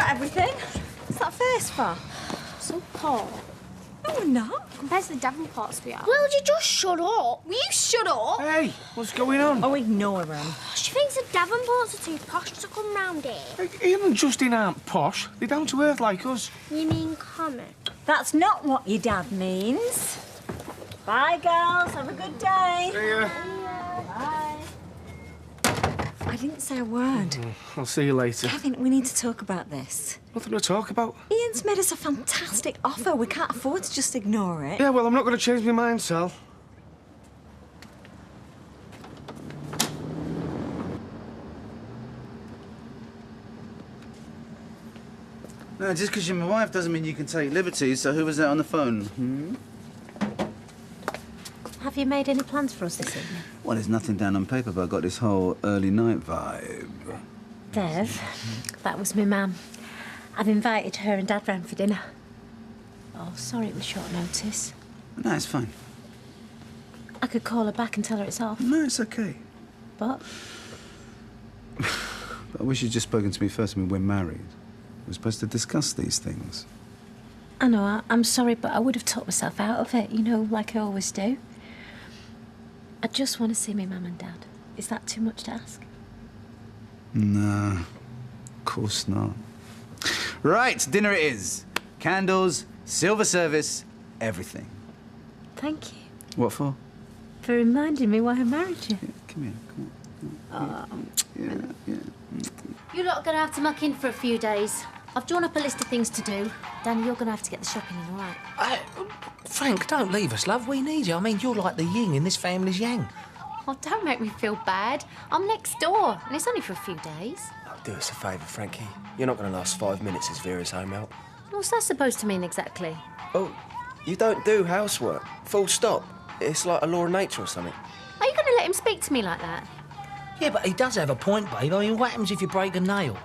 got everything. What's that face for? So poor. No, we're not. Compared to the Davenports we are. Will you just shut up? Will you shut up? Hey, what's going on? Oh, ignore him. She thinks the Davenports are too posh to come round here. Hey, Ian and Justin aren't posh. They're down to earth like us. You mean common? That's not what your dad means. Bye, girls. Have a good day. See ya. Bye. I didn't say a word. I'll see you later. Kevin, we need to talk about this. Nothing to talk about. Ian's made us a fantastic offer. We can't afford to just ignore it. Yeah, well, I'm not going to change my mind, Sal. No, just because you're my wife doesn't mean you can take liberties, so who was that on the phone? Have you made any plans for us this evening? Well, there's nothing down on paper, but I got this whole early night vibe. Dev, that was my mum. I've invited her and Dad round for dinner. Oh, sorry it was short notice. No, it's fine. I could call her back and tell her it's off. No, it's okay. But But I wish you'd just spoken to me first. I mean, we're married. We're supposed to discuss these things. I know, I'm sorry, but I would have talked myself out of it, you know, like I always do. I just want to see my mum and Dad. Is that too much to ask? No, of course not. Right, dinner it is. Candles, silver service, everything. Thank you What for? for reminding me why I married you. Yeah, come here, come on. Yeah. You lot are going to have to muck in for a few days. I've drawn up a list of things to do. Danny, you're going to have to get the shopping in, all right? Frank, don't leave us, love. We need you. I mean, you're like the yin in this family's yang. Oh, don't make me feel bad. I'm next door, and it's only for a few days. Oh, do us a favour, Frankie. You're not going to last 5 minutes as Vera's home help. What's that supposed to mean exactly? Oh, you don't do housework. Full stop. It's like a law of nature or something. Are you going to let him speak to me like that? Yeah, but he does have a point, babe. I mean, what happens if you break a nail?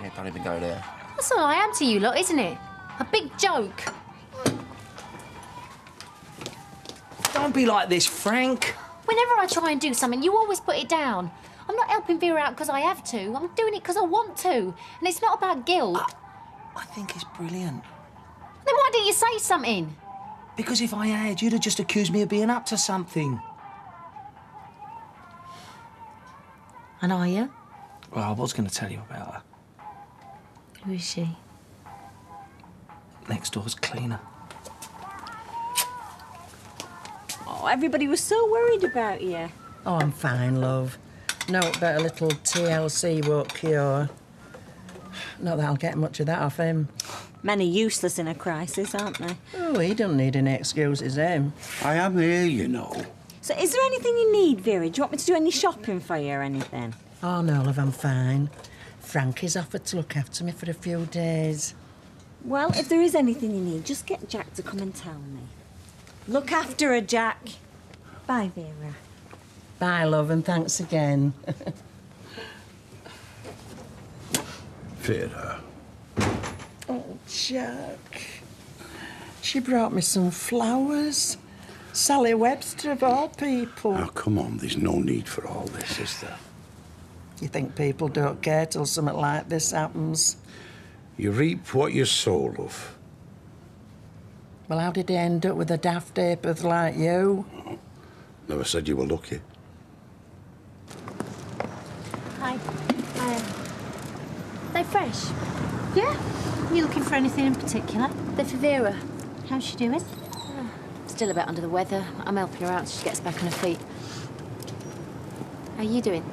Yeah, don't even go there. That's all I am to you lot, isn't it? A big joke. Don't be like this, Frank. Whenever I try and do something, you always put it down. I'm not helping Vera out because I have to. I'm doing it because I want to. And it's not about guilt. I think it's brilliant. Then why didn't you say something? Because if I had, you'd have just accused me of being up to something. And are you? Well, I was going to tell you about her. Who is she? Next door's cleaner. Oh, everybody was so worried about you. Oh, I'm fine, love. No, but a little TLC won't cure. Not that I'll get much of that off him. Men are useless in a crisis, aren't they? Oh, he don't need any excuses, him. I am here, you know. So is there anything you need, Vera? Do you want me to do any shopping for you or anything? Oh, no, love, I'm fine. Frankie's offered to look after me for a few days. Well, if there is anything you need, just get Jack to come and tell me. Look after her, Jack. Bye, Vera. Bye, love, and thanks again. Vera. Oh, Jack. She brought me some flowers. Sally Webster, of all people. Now, come on, there's no need for all this, is there? You think people don't care till something like this happens? You reap what you sow, love. Well, how did he end up with a daft apeth like you? Oh, never said you were lucky. Hi. They fresh? Yeah. You looking for anything in particular? They're for Vera. How's she doing? Still a bit under the weather. I'm helping her out so she gets back on her feet. How are you doing?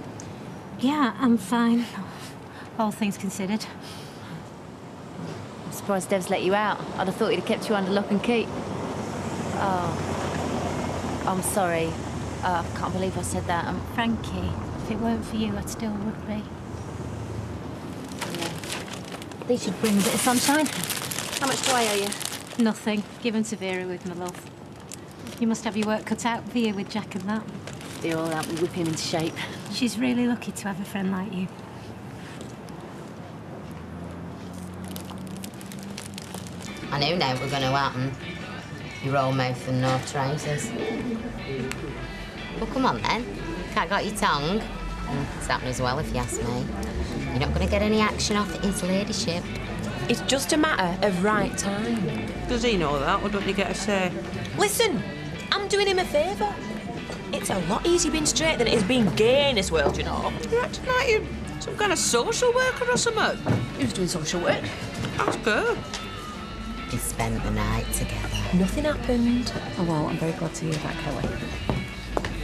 Yeah, I'm fine. All things considered. I'm surprised Dev's let you out. I'd have thought he'd have kept you under lock and key. Oh. I'm sorry. I can't believe I said that. Frankie, if it weren't for you, I still would be. Yeah. These should bring a bit of sunshine. How much do I owe you? Nothing. Given to Vera with my love. You must have your work cut out for you with Jack and that. They're all out and whip him into shape. She's really lucky to have a friend like you. I knew now it was going to happen. You roll mouth and no trousers. Well, come on then. Cat got your tongue. It's happened as well, if you ask me. You're not going to get any action off his ladyship. It's just a matter of right time. Does he know that, or don't you get a say? Listen, I'm doing him a favour. It's a lot easier being straight than it is being gay in this world, you know. You're acting like you're some kind of social worker or something. Who's doing social work? Ask her. They spent the night together. Nothing happened. Oh, well, I'm very glad to hear that, Kelly.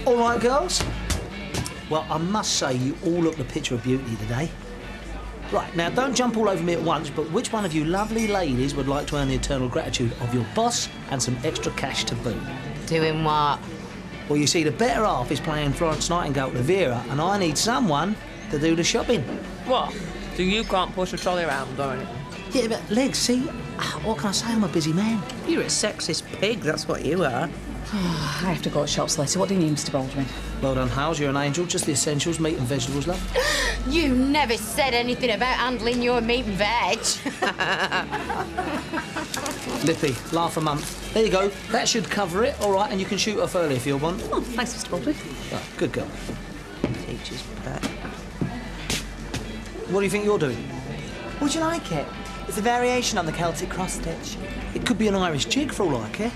All right, girls. Well, I must say, you all look the picture of beauty today. Right, now, don't jump all over me at once, but which one of you lovely ladies would like to earn the eternal gratitude of your boss and some extra cash to boot? Doing what? Well, you see, the better half is playing Florence Nightingale to Vera, and I need someone to do the shopping. What? So you can't push a trolley around, or anything? Yeah, but, Legs, see, what can I say? I'm a busy man. You're a sexist pig, that's what you are. I have to go to shops later. What do you need, Mr. Baldwin? Well done, Hals, you're an angel. Just the essentials, meat and vegetables, love. You never said anything about handling your meat and veg. Lippy, laugh a month. There you go. That should cover it, all right, and you can shoot off early if you want. Oh, thanks, Mr. Baldwin. Right, good girl. Teacher's pet. What do you think you're doing? Would you like it? It's a variation on the Celtic cross-stitch. It could be an Irish jig for all I care.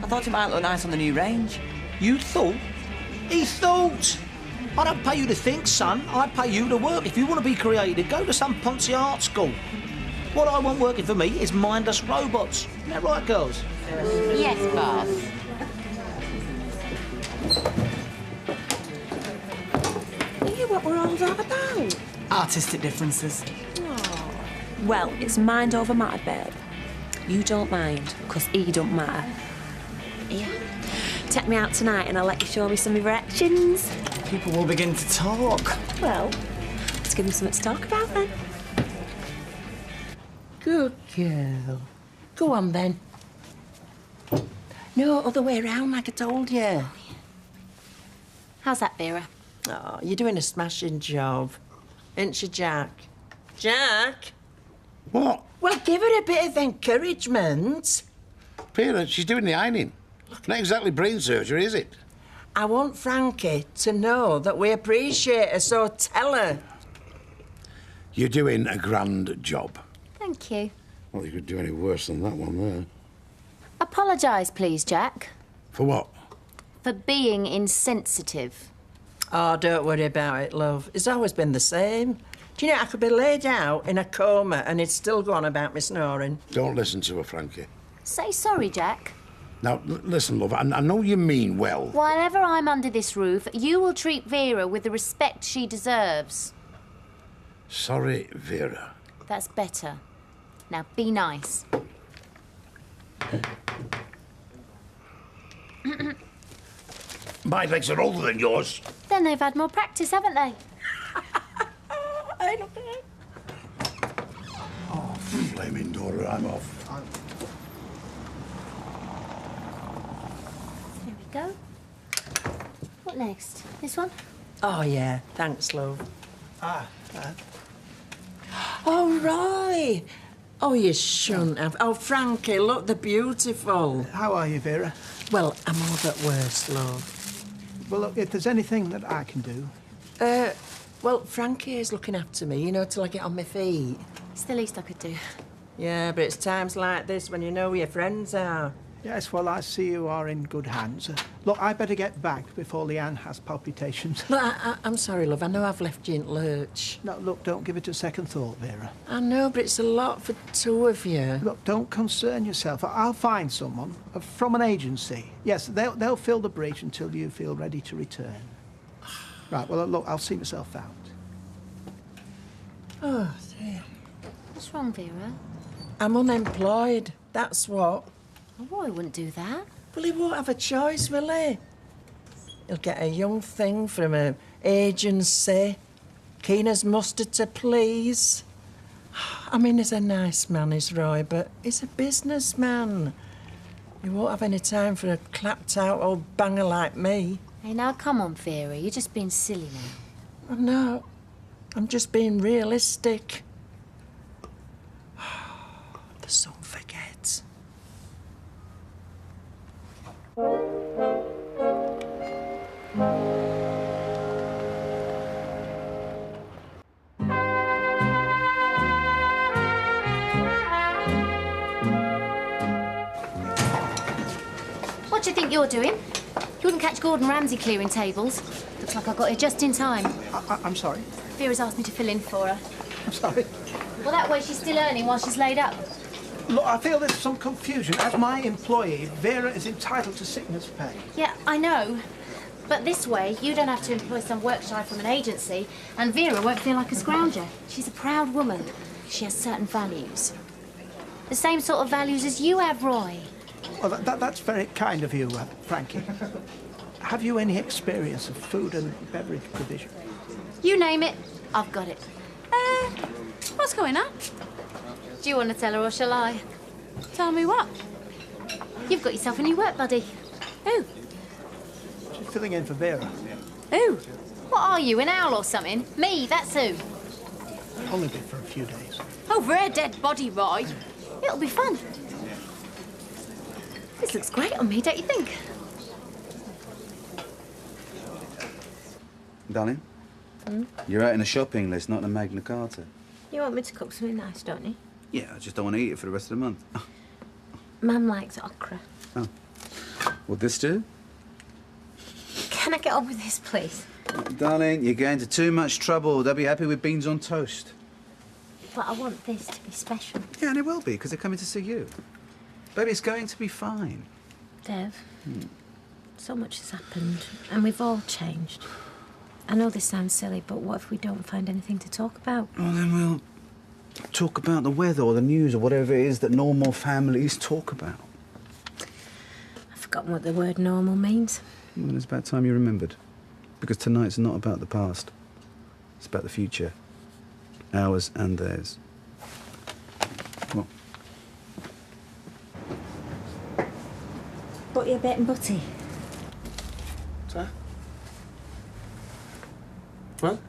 I thought it might look nice on the new range. You thought? He thought! I don't pay you to think, son. I pay you to work. If you want to be creative, go to some Ponzi art school. What I want working for me is mindless robots. Isn't that right, girls? Yes, boss. Yeah, what we're all that about? Artistic differences. Oh. Well, it's mind over matter, babe. You don't mind, because he don't matter. Here, take me out tonight and I'll let you show me some of your actions. People will begin to talk. Well, let's give them something to talk about then. Good girl. Go on, then. No, other way around, like I told you. How's that, Vera? Oh, you're doing a smashing job. Ain't you, Jack? Jack? What? Well, give her a bit of encouragement. Parents, she's doing the ironing. Not exactly brain surgery, is it? I want Frankie to know that we appreciate her, so tell her. You're doing a grand job. Thank you. Well, you could do any worse than that one there. Apologise, please, Jack. For what? For being insensitive. Oh, don't worry about it, love. It's always been the same. Do you know, I could be laid out in a coma and it's still gone about me snoring. Don't listen to her, Frankie. Say sorry, Jack. Now, listen, love, I know you mean well. Whenever I'm under this roof, you will treat Vera with the respect she deserves. Sorry, Vera. That's better. Now, be nice. My legs are older than yours. Then they've had more practice, haven't they? Hey, look at it. Oh, flaming daughter, I'm off. There we go. What next? This one? Oh, yeah. Thanks, love. Oh, right. Oh, you shouldn't have. Oh, Frankie, look, they're beautiful. How are you, Vera? Well, I'm all but worse, love. Well, look, if there's anything that I can do... Well, Frankie is looking after me, you know, till I get on my feet. It's the least I could do. Yeah, but it's times like this when you know where your friends are. Yes, well, I see you are in good hands. Look, I better get back before Leanne has palpitations. Look, I'm sorry, love. I know I've left you in lurch. No, look, don't give it a second thought, Vera. I know, but it's a lot for two of you. Look, don't concern yourself. I'll find someone from an agency. Yes, they'll fill the breach until you feel ready to return. Right, well, look, I'll see myself out. Oh, dear. What's wrong, Vera? I'm unemployed, that's what. Oh, Roy wouldn't do that. Well, he won't have a choice, will he? He'll get a young thing from an agency, keen as mustard to please. I mean, he's a nice man, is Roy, but he's a businessman. He won't have any time for a clapped-out old banger like me. Hey, now, come on, Vera. You're just being silly now. I'm not. I'm just being realistic. The sun forgets. think you're doing? You wouldn't catch Gordon Ramsay clearing tables. Looks like I got here just in time. I'm sorry. Vera's asked me to fill in for her. I'm sorry. Well, that way she's still earning while she's laid up. Look, I feel there's some confusion. As my employee, Vera is entitled to sickness pay. Yeah, I know. But this way, you don't have to employ some work shy from an agency, and Vera won't feel like a scrounger. She's a proud woman. She has certain values. The same sort of values as you have, Roy. Well, that's very kind of you, Frankie. Have you any experience of food and beverage provision? You name it, I've got it. What's going on? Do you want to tell her or shall I? Tell me what? You've got yourself a new work buddy. Who? She's filling in for Vera. Who? What are you, an owl or something? Me, that's who. Only been for a few days. Over her dead body, Roy. It'll be fun. This looks great on me, don't you think? Darling? You're out in a shopping list, not in a Magna Carta. You want me to cook something nice, don't you? Yeah, I just don't want to eat it for the rest of the month. Mum likes okra. Oh. Would this do? Can I get on with this, please? Darling, you're going to too much trouble. They'll be happy with beans on toast. But I want this to be special. Yeah, and it will be, because they're coming to see you. Baby, it's going to be fine. Dev, so much has happened, and we've all changed. I know this sounds silly, but what if we don't find anything to talk about? Well, then we'll talk about the weather or the news or whatever it is that normal families talk about. I've forgotten what the word normal means. Well, it's about time you remembered. Because tonight's not about the past. It's about the future. Ours and theirs. Come on. Bought you a bit and butty. Sir? Well?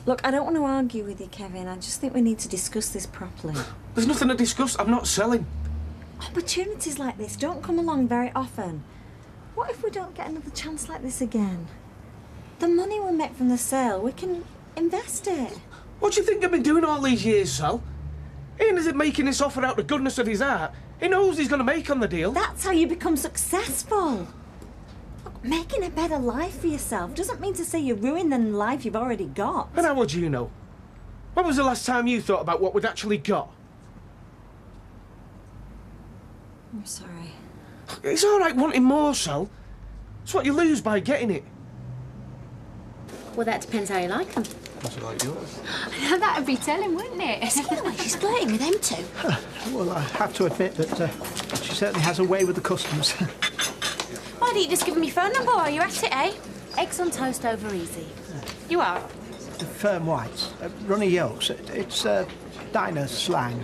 Look, I don't want to argue with you, Kevin. I just think we need to discuss this properly. There's nothing to discuss. I'm not selling. Opportunities like this don't come along very often. What if we don't get another chance like this again? The money we make from the sale, we can invest it. What do you think I've been doing all these years, Sal? Ian isn't making this offer out of the goodness of his heart. He knows he's going to make on the deal. That's how you become successful. Look, making a better life for yourself doesn't mean to say you're ruining the life you've already got. And how would you know? When was the last time you thought about what we'd actually got? I'm sorry. It's all right wanting more, Sal. It's what you lose by getting it. Well, that depends how you like them. What's it like yours? That'd be telling, wouldn't it? She's flirting with them two. Well, I have to admit that she certainly has a way with the customers. Why don't you just give me your phone number while you're at it, eh? Eggs on toast over easy. You are? Firm whites, runny yolks. It's diner slang.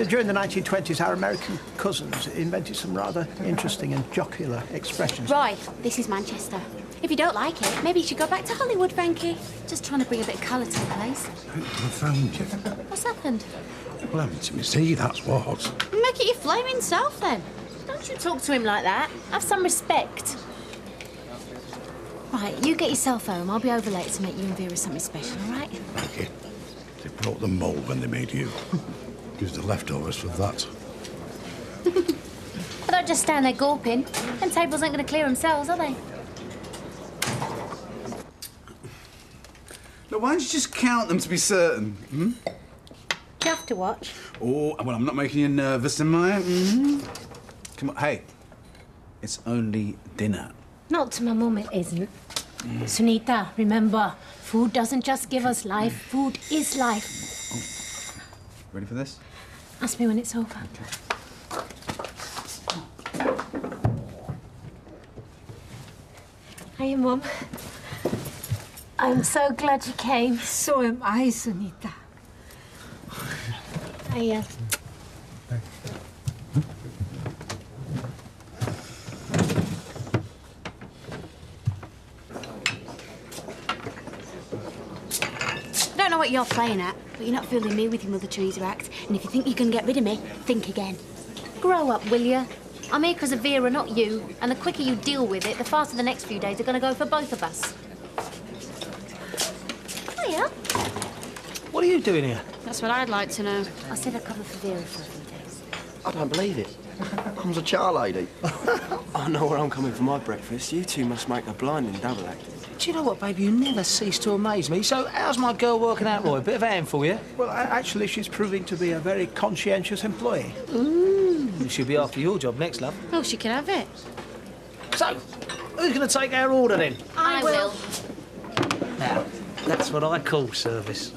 During the 1920s, our American cousins invented some rather interesting and jocular expressions. Roy, this is Manchester. If you don't like it, maybe you should go back to Hollywood, Frankie. Just trying to bring a bit of colour to the place. I found you. What's happened? Well, having to me see, that's what. Make it your flaming self, then. Don't you talk to him like that. Have some respect. Right, you get yourself home. I'll be over late to make you and Vera something special, all right? Okay. They brought the mould when they made you. Used the leftovers for that. I don't just stand there gawping. Them tables aren't going to clear themselves, are they? Look, why don't you just count them to be certain? Do you have to watch? Oh, well, I'm not making you nervous, am I? Come on, hey. It's only dinner. Not to my mum, it isn't. Sunita, remember, food doesn't just give us life. Food is life. Ready for this? Ask me when it's over. Okay. Hiya, Mum. I'm so glad you came. So am I, Sunita. Hiya. I don't know what you're playing at, but you're not fooling me with your Mother Teresa act. And if you think you can get rid of me, think again. Grow up, will you? I'm here because of Vera, not you. And the quicker you deal with it, the faster the next few days are going to go for both of us. Hiya. What are you doing here? That's what I'd like to know. I said I'd cover for Vera for a few days. I don't believe it. comes a char lady. I know where I'm coming for my breakfast. You two must make a blinding double act. Do you know what, baby? You never cease to amaze me. So, how's my girl working out, Roy? Bit of a handful, yeah? Well, actually, she's proving to be a very conscientious employee. Ooh, she'll be after your job next, love. Oh, she can have it. So, who's going to take our order, then? I will. Now, that's what I call service.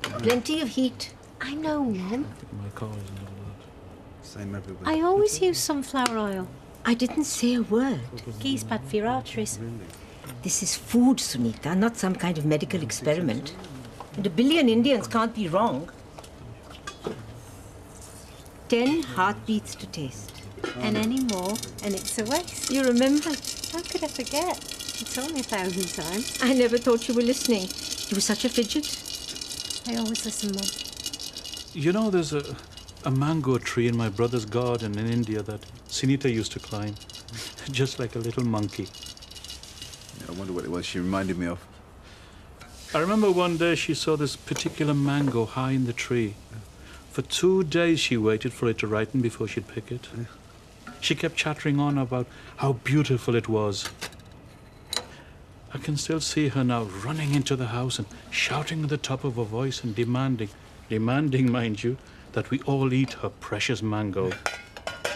Plenty of heat. I know, Mum. My car isn't all that. Same everywhere. I always use sunflower oil. I didn't say a word. Gee's bad for your arteries. This is food, Sunita, not some kind of medical experiment. And 1 billion Indians can't be wrong. 10 heartbeats to taste. And any more, and it's a waste. You remember? How could I forget? You told me 1,000 times. I never thought you were listening. You were such a fidget. I always listen, Mum. You know, there's a mango tree in my brother's garden in India that Sunita used to climb, just like a little monkey. I wonder what it was she reminded me of. I remember one day she saw this particular mango high in the tree. For 2 days she waited for it to ripen before she'd pick it. She kept chattering on about how beautiful it was. I can still see her now running into the house and shouting at the top of her voice and demanding, mind you, that we all eat her precious mango.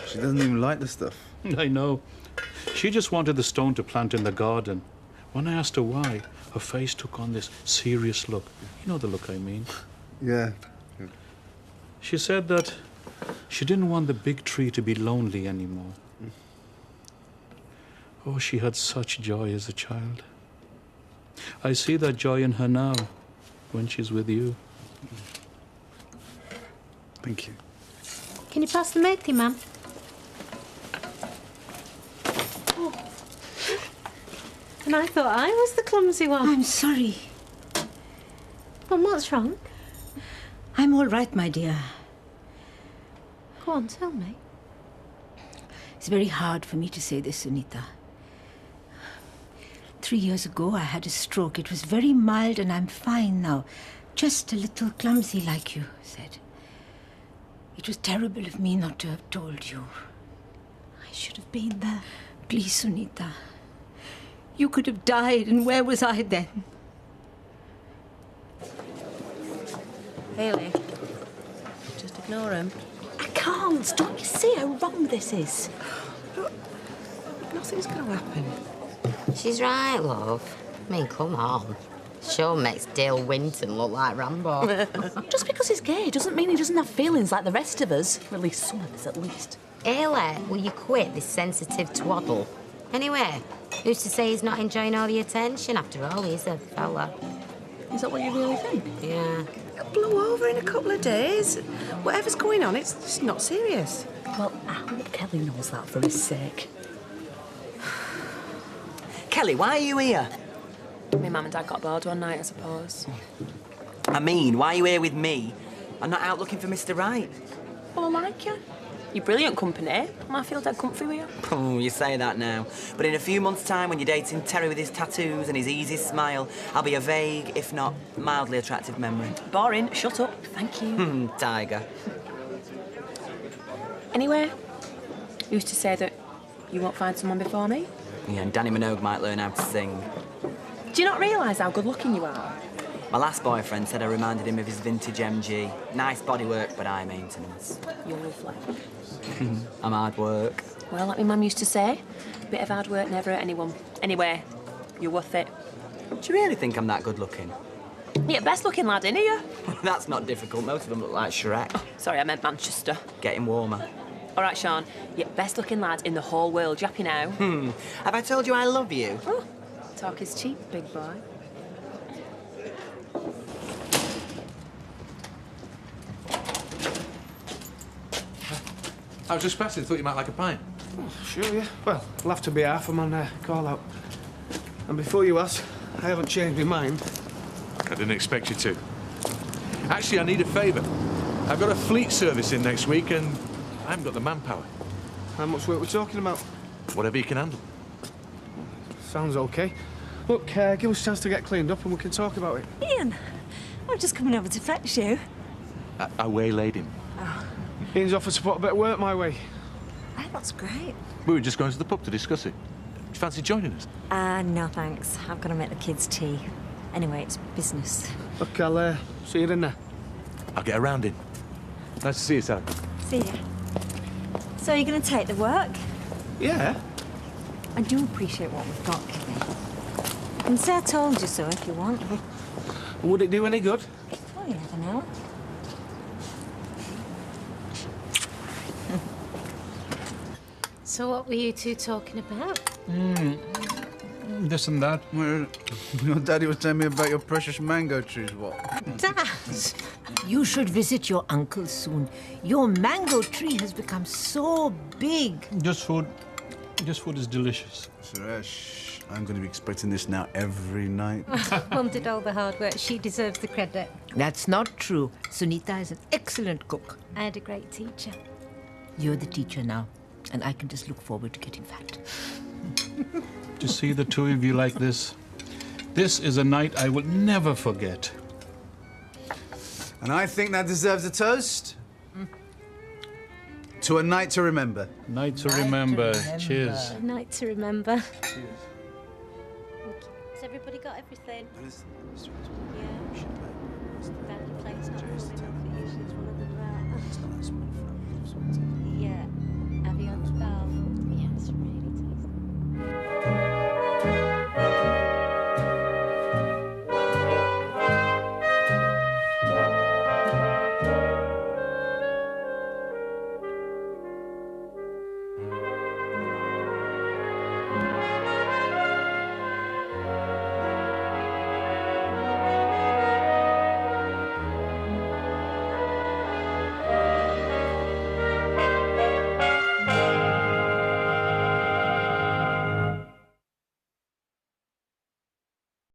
She doesn't even like the stuff. I know. She just wanted the stone to plant in the garden. When I asked her why, her face took on this serious look. You know the look I mean. Yeah. She said that she didn't want the big tree to be lonely anymore. Oh, she had such joy as a child. I see that joy in her now, when she's with you. Thank you. Can you pass the methi, Mum? Oh. And I thought I was the clumsy one. I'm sorry. Mum, what's wrong? I'm all right, my dear. Go on, tell me. It's very hard for me to say this, Sunita. 3 years ago, I had a stroke. It was very mild and I'm fine now. Just a little clumsy, like you said. It was terrible of me not to have told you. I should have been there. Please, Sunita. You could have died, and where was I then? Hayley, just ignore him. I can't. Don't you see how wrong this is? Look, nothing's going to happen. She's right, love. I mean, come on. Sure makes Dale Winton look like Rambo. Just because he's gay doesn't mean he doesn't have feelings like the rest of us. Or at least some of us, at least. Ayla, will you quit this sensitive twaddle? Anyway, who's to say he's not enjoying all the attention? After all, he's a fella. Is that what you really think? Yeah. It'll blow over in a couple of days. Whatever's going on, it's just not serious. Well, I hope Kelly knows that for his sake. Kelly, why are you here? My mum and dad got bored one night, I suppose. I mean, why are you here with me? I'm not out looking for Mr. Right. Well, I like you. You're brilliant company. I feel dead comfy with you. Oh, you say that now. But in a few months' time, when you're dating Terry with his tattoos and his easy smile, I'll be a vague, if not mildly attractive memory. Boring. Shut up. Thank you. Tiger. Anyway, who's to say that you won't find someone before me? Yeah, and Danny Minogue might learn how to sing. Do you not realise how good-looking you are? My last boyfriend said I reminded him of his vintage MG. Nice bodywork, but high maintenance. You're lovely. I'm hard work. Well, like my mum used to say, a bit of hard work never hurt anyone. Anyway, you're worth it. Do you really think I'm that good-looking? You're best-looking lad, innit you? That's not difficult. Most of them look like Shrek. Oh, sorry, I meant Manchester. Getting warmer. All right, Sean, you're best-looking lad in the whole world. You happy now? Have I told you I love you? Oh, talk is cheap, big boy. I was just passing, thought you might like a pint. Oh, sure, yeah. Well, I'll have to be half. I'm on call-out. And before you ask, I haven't changed my mind. I didn't expect you to. Actually, I need a favour. I've got a fleet service in next week and I haven't got the manpower. How much work we're talking about? Whatever you can handle. Sounds okay. Look, give us a chance to get cleaned up and we can talk about it. Ian, I'm just coming over to fetch you. I waylaid him. Ian's offered to put a bit of work my way. Oh, that's great. We were just going to the pub to discuss it. Do you fancy joining us? No thanks. I've got to make the kids tea. Anyway, it's business. Look, I'll see you in there. I'll get around in. Nice to see you, Sam. See ya. So you're going to take the work? Yeah. I do appreciate what we've got, Kevin. You can say I told you so if you want. Would it do any good? Oh, you never know. So what were you two talking about? This and that. Well, your daddy was telling me about your precious mango trees, what? Dad! You should visit your uncle soon. Your mango tree has become so big. Just food. Just food is delicious. Suresh, I'm going to be expecting this now every night. Mum did all the hard work. She deserves the credit. That's not true. Sunita is an excellent cook. I had a great teacher. You're the teacher now, and I can just look forward to getting fat. To see the two of you like this, this is a night I will never forget. And I think that deserves a toast. To a night to remember. Night to remember. Cheers. A night to remember. Cheers. Has everybody got everything? Yeah. That plate's not full enough. It usually is one of them there. Yeah. Have you had the dal? Yeah, it's really tasty.